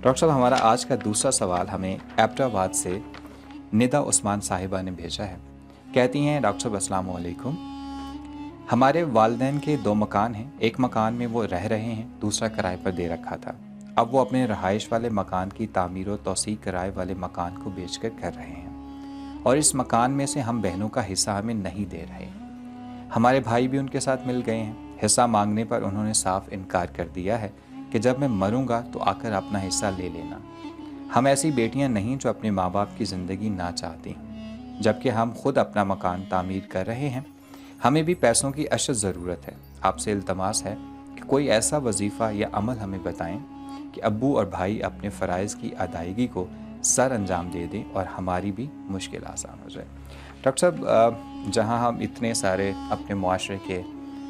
Doctor صاحب، ہمارا آج کا دوسرا سوال ہمیں ایبٹاباد سے ندا عثمان صاحبہ نے بھیجا ہے۔ کہتی ہیں، ڈاکٹر صاحب السلام علیکم، ہمارے والدین کے 2 مکان ہیں، ایک مکان میں وہ رہ رہے ہیں، دوسرا کرائے پر دے رکھا تھا۔ اب وہ اپنے رہائش والے مکان کی تعمیر و توسیع کرائے والے مکان کو بیچ کر کر رہے ہیں، اور اس مکان میں سے ہم بہنوں کا حصہ ہمیں نہیں دے رہے۔ ہمارے بھائی بھی ان کے ساتھ مل گئے ہیں۔ حصہ مانگنے پر انہوں نے صاف انکار کر دیا ہے کہ جب میں مروں گا تو آ کر اپنا حصہ لے لینا۔ ہم ایسی بیٹیاں نہیں جو اپنے ماں باپ کی زندگی نہ چاہتی، جبکہ ہم خود اپنا مکان تعمیر کر رہے ہیں۔ ہمیں بھی پیسوں کی اشد ضرورت ہے۔ آپ سے التماس ہے کہ کوئی ایسا وظیفہ یا عمل ہمیں بتائیں کہ ابو اور بھائی اپنے فرائض کی ادائیگی کو سر انجام دے دیں اور ہماری بھی مشکل آسان ہو جائے۔ ڈاکٹر صاحب، جہاں ہم اتنے سارے اپنے معاشرے کے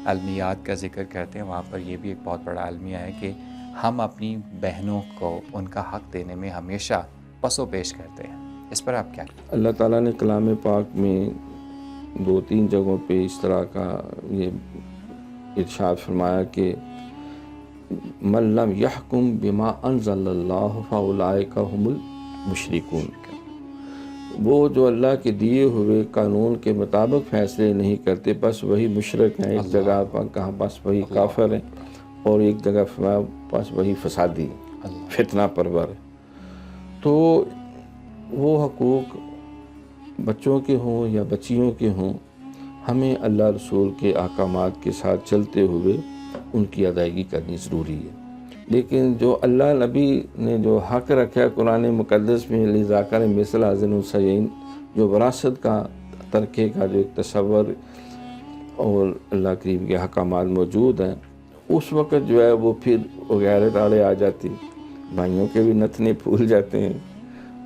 المیات کا ذکر کرتے ہیں، وہاں پر یہ بھی ایک بہت بڑا المیہ ہے کہ ہم اپنی بہنوں کو ان کا حق دینے میں ہمیشہ پس و پیش کرتے ہیں۔ اس پر آپ کیا کہیں؟ اللہ تعالیٰ نے کلام پاک میں 2-3 جگہوں پہ اس طرح کا یہ ارشاد فرمایا کہ من لم یحکم بما انزل اللہ فاولئک هم المشرکون، وہ جو اللہ کے دیے ہوئے قانون کے مطابق فیصلے نہیں کرتے بس وہی مشرک ہیں۔ ایک جگہ پر کہا بس وہی کافر ہیں، اور ایک جگہ فرمایا بس وہی فسادی فتنہ پرور ہے۔ تو وہ حقوق بچوں کے ہوں یا بچیوں کے ہوں، ہمیں اللہ رسول کے احکامات کے ساتھ چلتے ہوئے ان کی ادائیگی کرنی ضروری ہے۔ لیکن جو اللہ نبی نے جو حق رکھا ہے قرآن مقدس میں، لذاکر مثل حظ الانثیین، جو وراثت کا ترکے کا جو ایک تصور اور اللہ کریم کے احکامات موجود ہیں، اس وقت جو ہے وہ پھر غیرت آڑے آ جاتی، بھائیوں کے بھی نتنے پھول جاتے ہیں،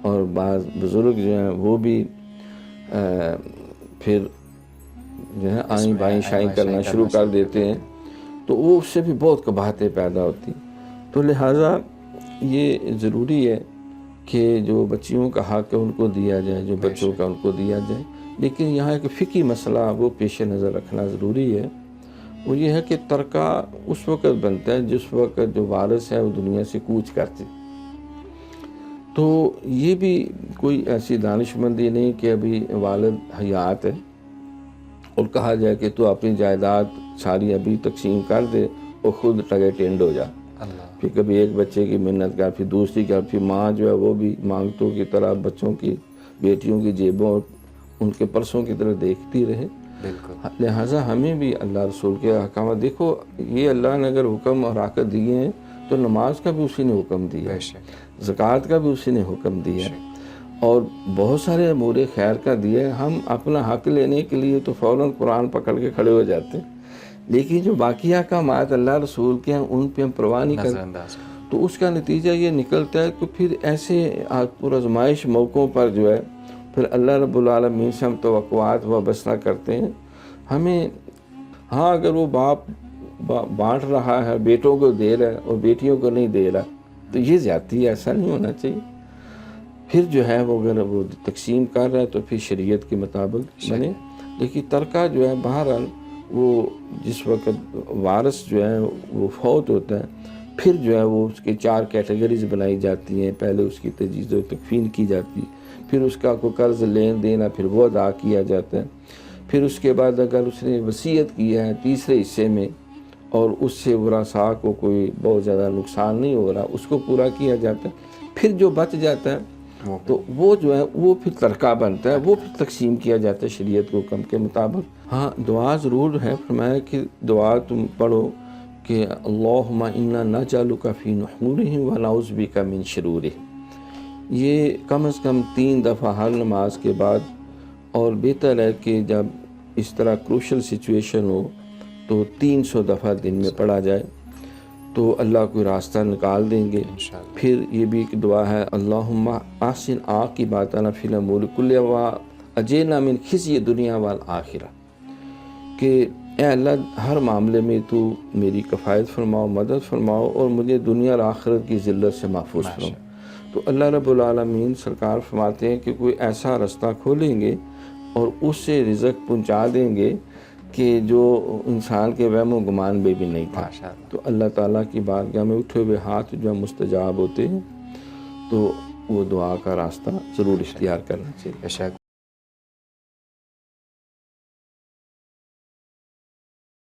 اور بعض بزرگ جو ہیں وہ بھی پھر جو ہے آئیں بائیں شائیں کرنا شروع کر دیتے ہیں، تو وہ اس سے بھی بہت قباحتیں پیدا ہوتی۔ تو لہٰذا یہ ضروری ہے کہ جو بچیوں کا حق ہے ان کو دیا جائے، جو بچوں کا ان کو دیا جائے۔ لیکن یہاں ایک فقہی مسئلہ وہ پیش نظر رکھنا ضروری ہے، وہ یہ ہے کہ ترکہ اس وقت بنتا ہے جس وقت جو وارث ہے وہ دنیا سے کوچ کرتے۔ تو یہ بھی کوئی ایسی دانش مندی نہیں کہ ابھی والد حیات ہے اور کہا جائے کہ تو اپنی جائیداد ساری ابھی تقسیم کر دے اور خود ٹگے ٹینڈ ہو جا۔ پھر کبھی ایک بچے کی منت کر، پھر دوسری کر، پھر ماں جو ہے وہ بھی مانگتوں کی طرح بچوں کی، بیٹیوں کی جیبوں اور ان کے پرسوں کی طرح دیکھتی رہے۔ لہٰذا ہمیں بھی اللہ رسول کے احکامات، دیکھو یہ اللہ نے اگر حکم اور حق دیے ہیں تو نماز کا بھی اسی نے حکم دیا، زکوٰۃ کا بھی اسی نے حکم دیا، اور بہت سارے امور خیر کا دیا ہے۔ ہم اپنا حق لینے کے لیے تو فوراً قرآن پکڑ کے کھڑے ہو جاتے ہیں، لیکن جو باقی احکامات اللہ رسول کے ہیں ان پہ ہم پرواہ نہیں کرتے۔ تو اس کا نتیجہ یہ نکلتا ہے کہ پھر ایسے پرآزمائش موقعوں پر جو ہے پھر اللہ رب العالمین سے ہم توقعات وابستہ کرتے ہیں۔ ہمیں ہاں اگر وہ باپ بانٹ رہا ہے، بیٹوں کو دے رہا ہے اور بیٹیوں کو نہیں دے رہا، تو یہ زیادتی ہے، ایسا نہیں ہونا چاہیے۔ پھر جو ہے وہ اگر وہ تقسیم کر رہا ہے تو پھر شریعت کے مطابق بنے۔ لیکن ترکہ جو ہے بہرحال وہ جس وقت وارث جو ہے وہ فوت ہوتا ہے، پھر جو ہے وہ اس کے 4 کیٹیگریز بنائی جاتی ہیں۔ پہلے اس کی تجہیز و تکفین کی جاتی، پھر اس کا کوئی قرض لین دینا پھر وہ ادا کیا جاتا ہے، پھر اس کے بعد اگر اس نے وصیت کیا ہے تیسرے حصے میں اور اس سے ورثاء کو کوئی بہت زیادہ نقصان نہیں ہو رہا، اس کو پورا کیا جاتا ہے۔ پھر جو بچ جاتا ہے تو وہ جو ہے وہ پھر ترکہ بنتا ہے، وہ پھر تقسیم کیا جاتا ہے شریعت کے حکم کے مطابق۔ ہاں دعا ضرور ہے، فرمایا کہ دعا تم پڑھو کہ اللہم انا نجعلک فی نحورہم ونعوذ بک من شرورہم، یہ کم از کم 3 دفعہ ہر نماز کے بعد، اور بہتر ہے کہ جب اس طرح کروشل سچویشن ہو تو 300 دفعہ دن میں پڑھا جائے تو اللہ کوئی راستہ نکال دیں گے۔ پھر یہ بھی ایک دعا ہے، اللہم احسن عاقبتنا فی الامور کلہا واجرنا من خزی دنیا والآخرہ، کہ اے اللہ ہر معاملے میں تو میری کفایت فرماؤ، مدد فرماؤ، اور مجھے دنیا اور آخرت کی ذلت سے محفوظ فرماؤ۔ تو اللہ رب العالمین سرکار فرماتے ہیں کہ کوئی ایسا رستہ کھولیں گے اور اس سے رزق پہنچا دیں گے کہ جو انسان کے وہم و گمان میں بھی نہیں تھا۔ تو اللہ تعالیٰ کی بارگاہ میں اٹھے ہوئے ہاتھ جو مستجاب ہوتے ہیں۔ تو وہ دعا کا راستہ ضرور اختیار کرنا چاہیے. بے شک